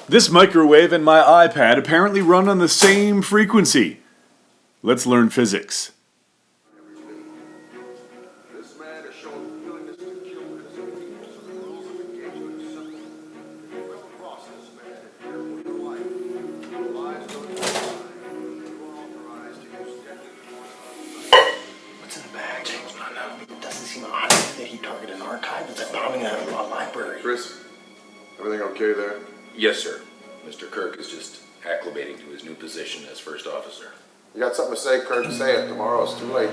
This microwave and my iPad apparently run on the same frequency. Let's learn physics. This man has shown willingness to kill because he believes in the rules of engagement is simple. If you come across this man and care for your life, your lives go to die. You are authorized to use deadly force. What's in the bag? James, I know. It doesn't seem odd that he targeted an archive. It's like bombing a library. Chris, everything okay there? Yes, sir. Mr. Kirk is just acclimating to his new position as first officer. You got something to say, Kirk? Say it. Tomorrow it's too late.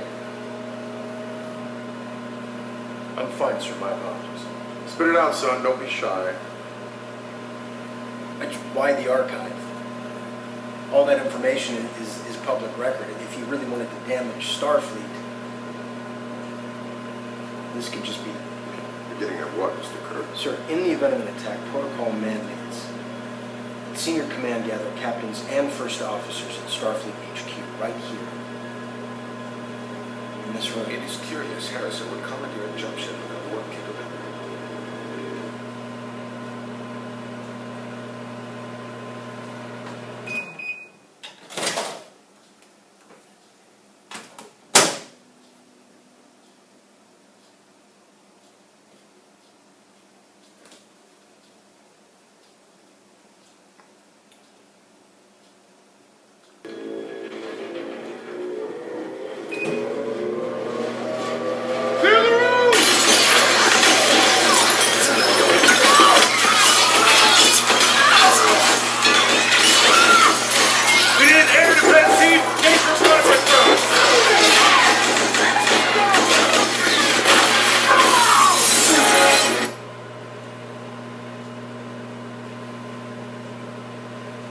I'm fine, sir. My apologies. Spit it out, son. Don't be shy. Why the archive? All that information is public record. If you really wanted to damage Starfleet, this could just be... You're getting at what, Mr. Kirk? Sir, in the event of an attack, protocol mandates that senior command gather captains and first officers at Starfleet HQ, right here. In this room. It is curious Harrison would come into your junction with a warp capability.